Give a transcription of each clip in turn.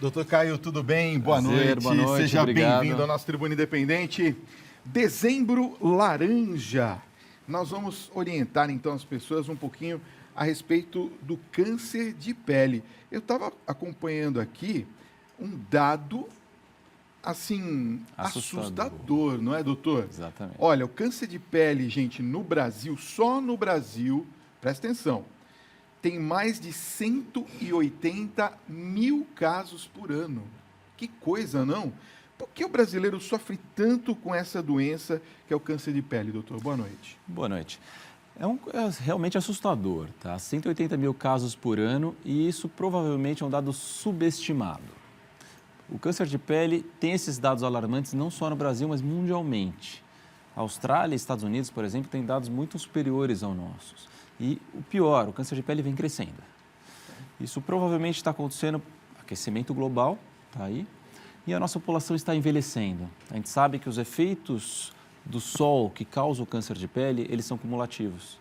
Doutor Caio, tudo bem? Boa Prazer, noite. boa noite, Seja obrigado. bem-vindo ao nosso Tribuna Independente. Dezembro Laranja. Nós vamos orientar, então, as pessoas um pouquinho a respeito do câncer de pele. Eu estava acompanhando aqui um dado, assim, assustador, não é, doutor? Exatamente. Olha, o câncer de pele, gente, no Brasil, só no Brasil, presta atenção, tem mais de 180 mil casos por ano. Que coisa, não? Por que o brasileiro sofre tanto com essa doença que é o câncer de pele, doutor? Boa noite. Boa noite. É realmente assustador, tá? 180 mil casos por ano e isso provavelmente é um dado subestimado. O câncer de pele tem esses dados alarmantes não só no Brasil, mas mundialmente. A Austrália e Estados Unidos, por exemplo, têm dados muito superiores aos nossos. E o pior, o câncer de pele vem crescendo. Isso provavelmente está acontecendo, aquecimento global, está aí, e a nossa população está envelhecendo. A gente sabe que os efeitos do sol que causam o câncer de pele, eles são cumulativos.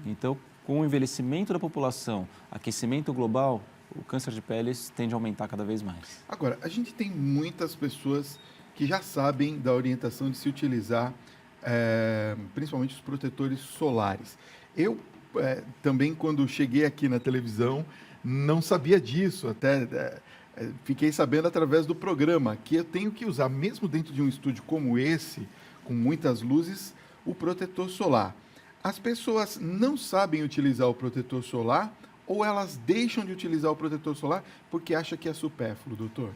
Então, com o envelhecimento da população, aquecimento global, o câncer de pele tende a aumentar cada vez mais. Agora, a gente tem muitas pessoas que já sabem da orientação de se utilizar, principalmente os protetores solares. Eu também, quando cheguei aqui na televisão, não sabia disso, até fiquei sabendo através do programa, que eu tenho que usar, mesmo dentro de um estúdio como esse, com muitas luzes, o protetor solar. As pessoas não sabem utilizar o protetor solar ou elas deixam de utilizar o protetor solar porque acham que é supérfluo, doutor?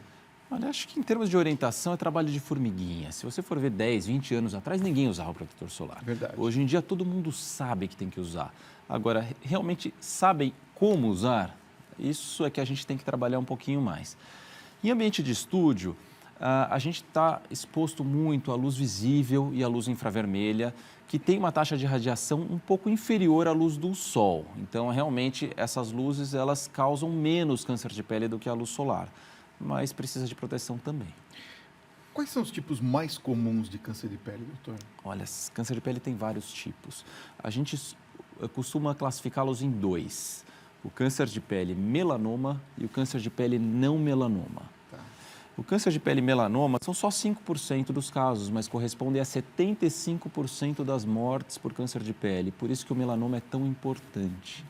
Olha, acho que em termos de orientação é trabalho de formiguinha. Se você for ver 10, 20 anos atrás, ninguém usava o protetor solar. Verdade. Hoje em dia todo mundo sabe que tem que usar. Agora, realmente sabem como usar? Isso é que a gente tem que trabalhar um pouquinho mais. Em ambiente de estúdio, a gente está exposto muito à luz visível e à luz infravermelha, que tem uma taxa de radiação um pouco inferior à luz do sol. Então, realmente, essas luzes elas causam menos câncer de pele do que a luz solar, mas precisa de proteção também. Quais são os tipos mais comuns de câncer de pele, doutor? Olha, câncer de pele tem vários tipos. A gente costuma classificá-los em dois: o câncer de pele melanoma e o câncer de pele não melanoma. Tá. O câncer de pele melanoma são só 5% dos casos, mas correspondem a 75% das mortes por câncer de pele. Por isso que o melanoma é tão importante.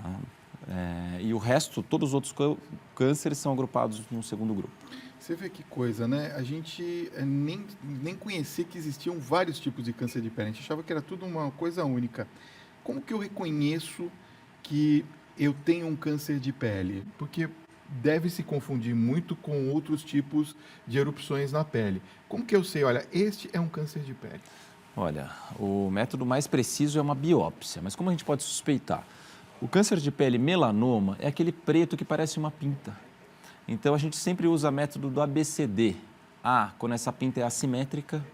Tá? E o resto, todos os outros cânceres são agrupados no segundo grupo. Você vê que coisa, né? A gente nem conhecia que existiam vários tipos de câncer de pele. A gente achava que era tudo uma coisa única. Como que eu reconheço que eu tenho um câncer de pele? Porque deve se confundir muito com outros tipos de erupções na pele. Como que eu sei, olha, este é um câncer de pele? Olha, o método mais preciso é uma biópsia, mas como a gente pode suspeitar? O câncer de pele melanoma é aquele preto que parece uma pinta. Então, a gente sempre usa o método do ABCD. A, quando essa pinta é assimétrica.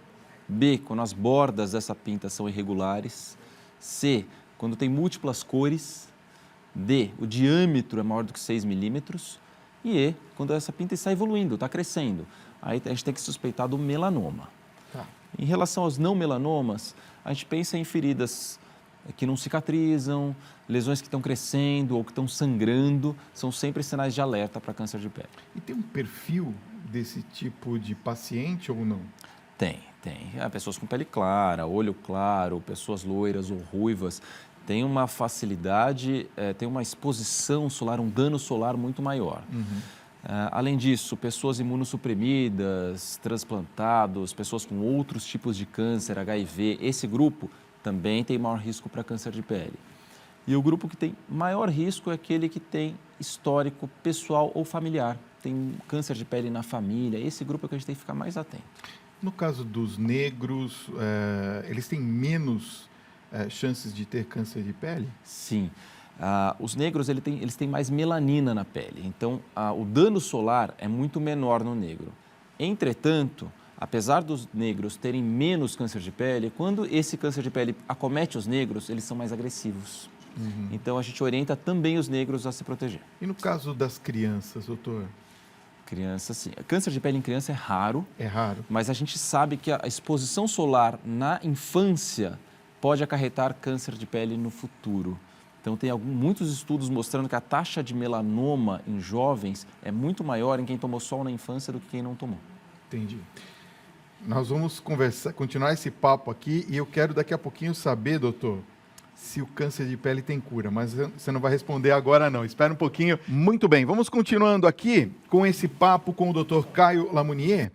B, quando as bordas dessa pinta são irregulares. C, quando tem múltiplas cores. D, o diâmetro é maior do que 6 milímetros. E E, quando essa pinta está evoluindo, está crescendo. Aí a gente tem que suspeitar do melanoma. Tá. Em relação aos não melanomas, a gente pensa em feridas que não cicatrizam, lesões que estão crescendo ou que estão sangrando, são sempre sinais de alerta para câncer de pele. E tem um perfil desse tipo de paciente ou não? Tem. Pessoas com pele clara, olho claro, pessoas loiras ou ruivas, têm uma facilidade, tem uma exposição solar, um dano solar muito maior. Além disso, pessoas imunossuprimidas, transplantados, pessoas com outros tipos de câncer, HIV, esse grupo também tem maior risco para câncer de pele. E o grupo que tem maior risco é aquele que tem histórico pessoal ou familiar, tem câncer de pele na família. Esse grupo é que a gente tem que ficar mais atento. No caso dos negros, eles têm menos chances de ter câncer de pele? Sim. Os negros eles têm mais melanina na pele, então o dano solar é muito menor no negro. Entretanto, apesar dos negros terem menos câncer de pele, quando esse câncer de pele acomete os negros, eles são mais agressivos. Então, a gente orienta também os negros a se proteger. E no caso das crianças, doutor? Criança, sim. Câncer de pele em criança é raro. É raro. Mas a gente sabe que a exposição solar na infância pode acarretar câncer de pele no futuro. Então, tem muitos estudos mostrando que a taxa de melanoma em jovens é muito maior em quem tomou sol na infância do que quem não tomou. Entendi. Nós vamos continuar esse papo aqui e eu quero daqui a pouquinho saber, doutor, se o câncer de pele tem cura, mas você não vai responder agora não, espera um pouquinho. Muito bem, vamos continuando aqui com esse papo com o doutor Caio Lamounier.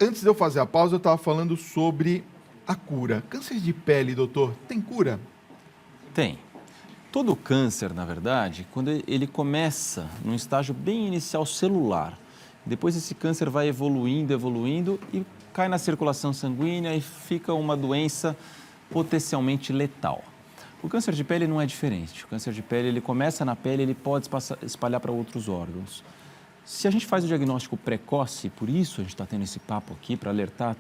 Antes de eu fazer a pausa, eu estava falando sobre a cura. Câncer de pele, doutor, tem cura? Tem. Todo câncer, na verdade, quando ele começa num estágio bem inicial celular, depois esse câncer vai evoluindo e cai na circulação sanguínea e fica uma doença potencialmente letal. O câncer de pele não é diferente. O câncer de pele, ele começa na pele, ele pode espalhar para outros órgãos. Se a gente faz o diagnóstico precoce, por isso a gente está tendo esse papo aqui, para alertar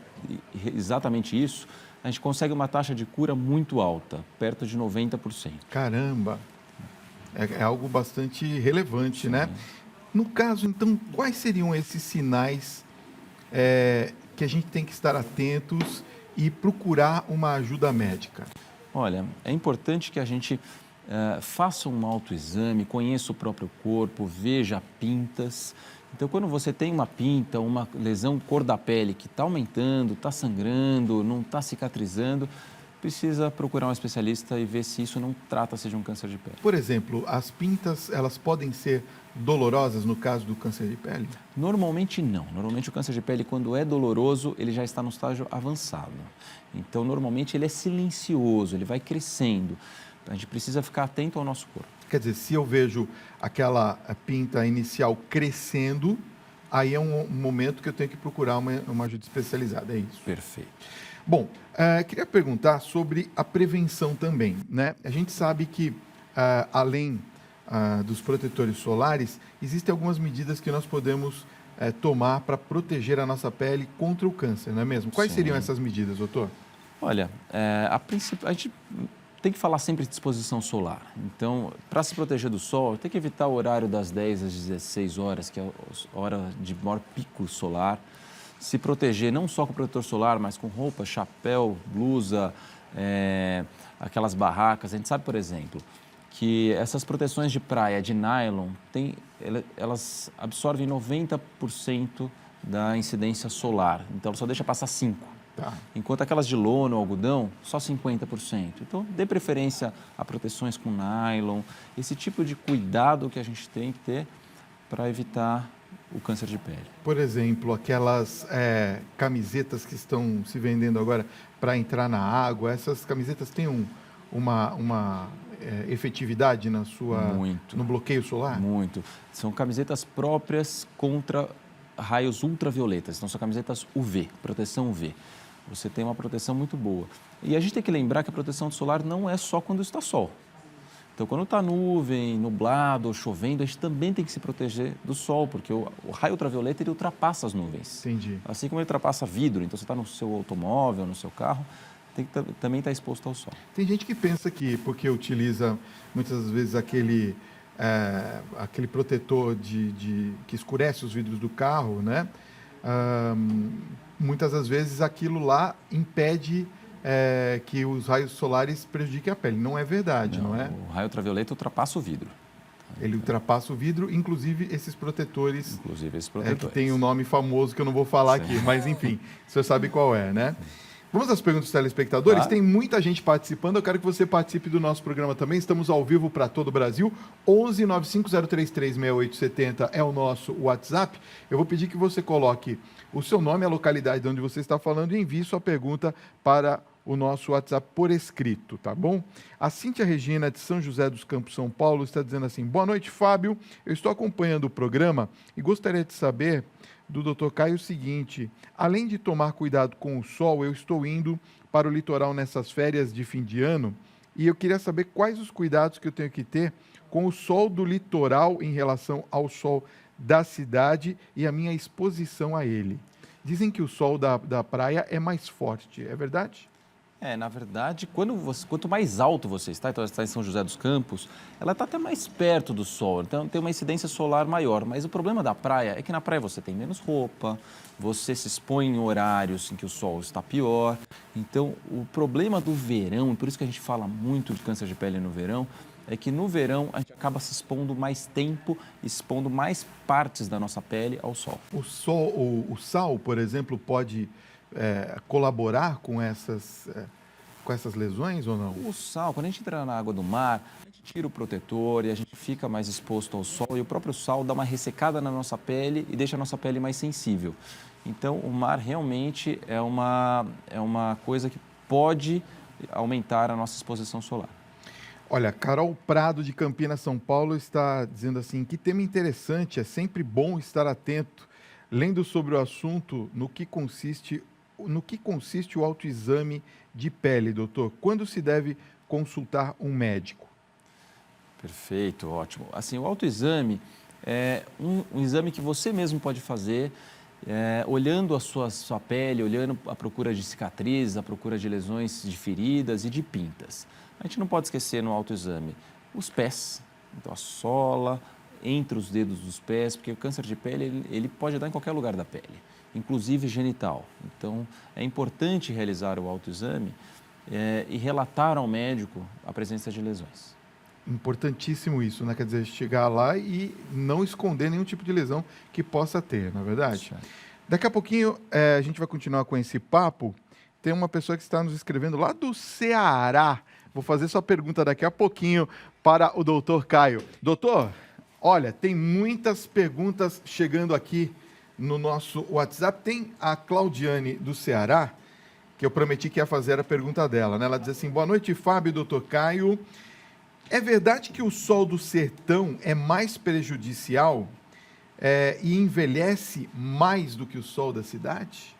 exatamente isso, a gente consegue uma taxa de cura muito alta, perto de 90%. Caramba! É algo bastante relevante, sim, né? No caso, então, quais seriam esses sinais que a gente tem que estar atentos e procurar uma ajuda médica? Olha, é importante que a gente faça um autoexame, conheça o próprio corpo, veja pintas. Então, quando você tem uma pinta, uma lesão cor da pele que está aumentando, está sangrando, não está cicatrizando, precisa procurar um especialista e ver se isso não trata-se de um câncer de pele. Por exemplo, as pintas, elas podem ser dolorosas no caso do câncer de pele? Normalmente não. Normalmente o câncer de pele, quando é doloroso, ele já está no estágio avançado. Então, normalmente ele é silencioso, ele vai crescendo. A gente precisa ficar atento ao nosso corpo. Quer dizer, se eu vejo aquela pinta inicial crescendo, aí é um momento que eu tenho que procurar uma ajuda especializada, é isso? Perfeito. Bom, queria perguntar sobre a prevenção também, né? A gente sabe que, além dos protetores solares, existem algumas medidas que nós podemos tomar para proteger a nossa pele contra o câncer, não é mesmo? Quais Sim. seriam essas medidas, doutor? Olha, a gente tem que falar sempre de exposição solar. Então, para se proteger do sol, tem que evitar o horário das 10 às 16 horas, que é a hora de maior pico solar. Se proteger não só com protetor solar, mas com roupa, chapéu, blusa, aquelas barracas. A gente sabe, por exemplo, que essas proteções de praia de nylon, elas absorvem 90% da incidência solar. Então, só deixa passar 5%. Tá. Enquanto aquelas de lona ou algodão, só 50%. Então, dê preferência a proteções com nylon, esse tipo de cuidado que a gente tem que ter para evitar o câncer de pele. Por exemplo, aquelas camisetas que estão se vendendo agora para entrar na água, essas camisetas têm uma efetividade no bloqueio solar? Muito. São camisetas próprias contra raios ultravioletas. Então, são camisetas UV, proteção UV. Você tem uma proteção muito boa. E a gente tem que lembrar que a proteção solar não é só quando está sol. Então, quando está nuvem, nublado, chovendo, a gente também tem que se proteger do sol, porque o raio ultravioleta ele ultrapassa as nuvens. Entendi. Assim como ele ultrapassa vidro, então você está no seu automóvel, no seu carro, tem que também estar exposto ao sol. Tem gente que pensa que, porque utiliza muitas vezes aquele protetor que escurece os vidros do carro, né? Muitas das vezes aquilo lá impede que os raios solares prejudiquem a pele. Não é verdade, não é? O raio ultravioleta ultrapassa o vidro. Ele ultrapassa o vidro, inclusive esses protetores. Que tem um nome famoso que eu não vou falar aqui, mas enfim, o senhor sabe qual é, né? Vamos às perguntas dos telespectadores? Claro. Tem muita gente participando, eu quero que você participe do nosso programa também. Estamos ao vivo para todo o Brasil. 11 95033 6870 é o nosso WhatsApp. Eu vou pedir que você coloque o seu nome, a localidade de onde você está falando e envie sua pergunta para o nosso WhatsApp por escrito, tá bom? A Cíntia Regina, de São José dos Campos, São Paulo, está dizendo assim: boa noite, Fábio. Eu estou acompanhando o programa e gostaria de saber do Dr. Caio o seguinte: além de tomar cuidado com o sol, eu estou indo para o litoral nessas férias de fim de ano e eu queria saber quais os cuidados que eu tenho que ter com o sol do litoral em relação ao sol da cidade e a minha exposição a ele. Dizem que o sol da praia é mais forte, é verdade? Na verdade, quanto mais alto você está, então você está em São José dos Campos, ela está até mais perto do sol, então tem uma incidência solar maior. Mas o problema da praia é que na praia você tem menos roupa, você se expõe em horários em que o sol está pior. Então, o problema do verão, e por isso que a gente fala muito de câncer de pele no verão, é que no verão a gente acaba se expondo mais tempo, expondo mais partes da nossa pele ao sol. O sal, por exemplo, pode colaborar com essas lesões ou não? O sal, quando a gente entra na água do mar, a gente tira o protetor e a gente fica mais exposto ao sol e o próprio sal dá uma ressecada na nossa pele e deixa a nossa pele mais sensível. Então, o mar realmente é uma coisa que pode aumentar a nossa exposição solar. Olha, Carol Prado, de Campinas, São Paulo, está dizendo assim, que tema interessante, é sempre bom estar atento, lendo sobre o assunto, no que consiste o autoexame de pele, doutor? Quando se deve consultar um médico? Perfeito, ótimo. Assim, o autoexame é um exame que você mesmo pode fazer, olhando a sua pele, olhando a procura de cicatrizes, a procura de lesões de feridas e de pintas. A gente não pode esquecer no autoexame os pés, então a sola, entre os dedos dos pés, porque o câncer de pele ele pode dar em qualquer lugar da pele, inclusive genital. Então, é importante realizar o autoexame e relatar ao médico a presença de lesões. Importantíssimo isso, né? Quer dizer, chegar lá e não esconder nenhum tipo de lesão que possa ter, não é verdade? Certo. Daqui a pouquinho a gente vai continuar com esse papo. Tem uma pessoa que está nos escrevendo lá do Ceará. Vou fazer sua pergunta daqui a pouquinho para o doutor Caio. Doutor, olha, tem muitas perguntas chegando aqui no nosso WhatsApp. Tem a Claudiane do Ceará, que eu prometi que ia fazer a pergunta dela, né? Ela diz assim, boa noite, Fábio e doutor Caio. É verdade que o sol do sertão é mais prejudicial e envelhece mais do que o sol da cidade?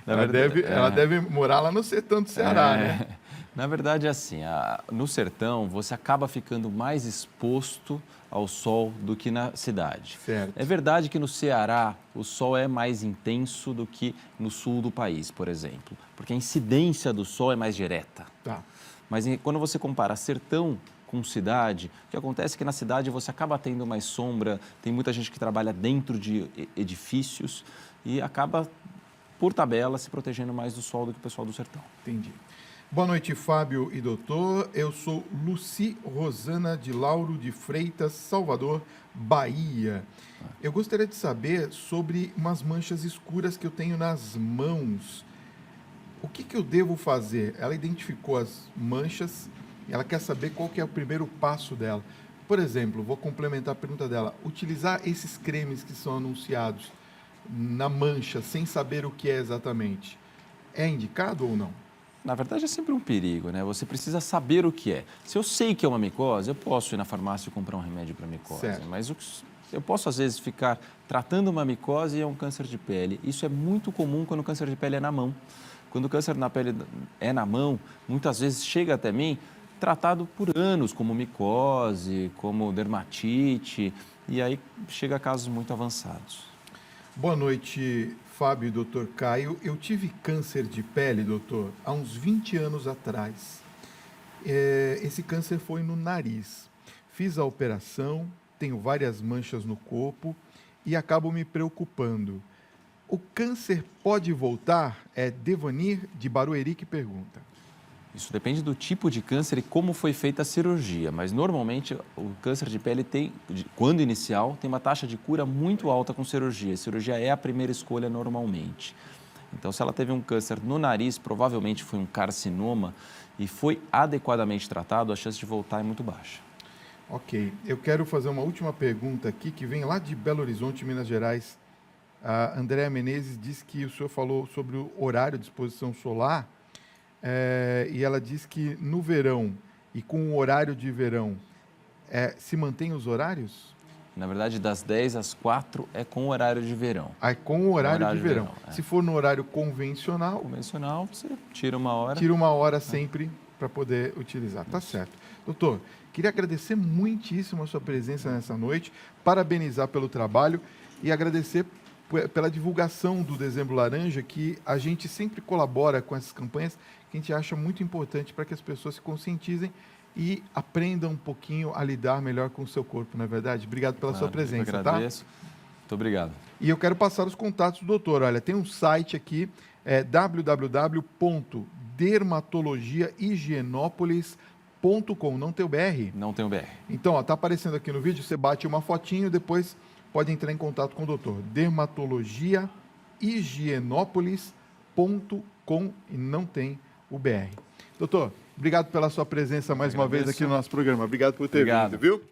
Ela deve morar lá no sertão do Ceará, né? Na verdade, assim, no sertão você acaba ficando mais exposto ao sol do que na cidade. Certo. É verdade que no Ceará o sol é mais intenso do que no sul do país, por exemplo, porque a incidência do sol é mais direta. Tá. Mas quando você compara sertão com cidade, o que acontece é que na cidade você acaba tendo mais sombra, tem muita gente que trabalha dentro de edifícios e acaba, por tabela, se protegendo mais do sol do que o pessoal do sertão. Entendi. Boa noite, Fábio e doutor. Eu sou Luci Rosana de Lauro de Freitas, Salvador, Bahia. Eu gostaria de saber sobre umas manchas escuras que eu tenho nas mãos. O que eu devo fazer? Ela identificou as manchas e ela quer saber qual que é o primeiro passo dela. Por exemplo, vou complementar a pergunta dela. Utilizar esses cremes que são anunciados na mancha, sem saber o que é exatamente, é indicado ou não? Na verdade, é sempre um perigo, né? Você precisa saber o que é. Se eu sei que é uma micose, eu posso ir na farmácia e comprar um remédio para micose. Certo. Mas eu posso, às vezes, ficar tratando uma micose e é um câncer de pele. Isso é muito comum quando o câncer de pele é na mão. Quando o câncer na pele é na mão, muitas vezes chega até mim tratado por anos, como micose, como dermatite, e aí chega a casos muito avançados. Boa noite, Fábio e doutor Caio. Eu tive câncer de pele, doutor, há uns 20 anos atrás. Esse câncer foi no nariz. Fiz a operação, tenho várias manchas no corpo e acabo me preocupando. O câncer pode voltar? É Devanir de Barueri que pergunta. Isso depende do tipo de câncer e como foi feita a cirurgia, mas normalmente o câncer de pele tem, quando inicial, tem uma taxa de cura muito alta com cirurgia. A cirurgia é a primeira escolha normalmente. Então, se ela teve um câncer no nariz, provavelmente foi um carcinoma e foi adequadamente tratado, a chance de voltar é muito baixa. Ok, eu quero fazer uma última pergunta aqui, que vem lá de Belo Horizonte, Minas Gerais. A Andréa Menezes disse que o senhor falou sobre o horário de exposição solar, e ela diz que no verão e com o horário de verão, se mantém os horários? Na verdade, das 10 às 4 é com o horário de verão. Com o horário de verão. É. Se for no horário convencional, Você tira uma hora. Tira uma hora sempre para poder utilizar. Tá certo. Doutor, queria agradecer muitíssimo a sua presença nessa noite, parabenizar pelo trabalho e agradecer pela divulgação do Dezembro Laranja, que a gente sempre colabora com essas campanhas que a gente acha muito importante para que as pessoas se conscientizem e aprendam um pouquinho a lidar melhor com o seu corpo, não é verdade? Obrigado pela sua presença, eu agradeço. tá? Muito obrigado. E eu quero passar os contatos do doutor. Olha, tem um site aqui, www.dermatologiahigienópolis.com. Não tem o BR? Não tem o BR. Então, ó, tá aparecendo aqui no vídeo, você bate uma fotinho, depois pode entrar em contato com o doutor. Dermatologiahigienópolis.com e não tem o BR. Doutor, obrigado pela sua presença mais uma vez aqui no nosso programa. Obrigado por ter vindo, viu?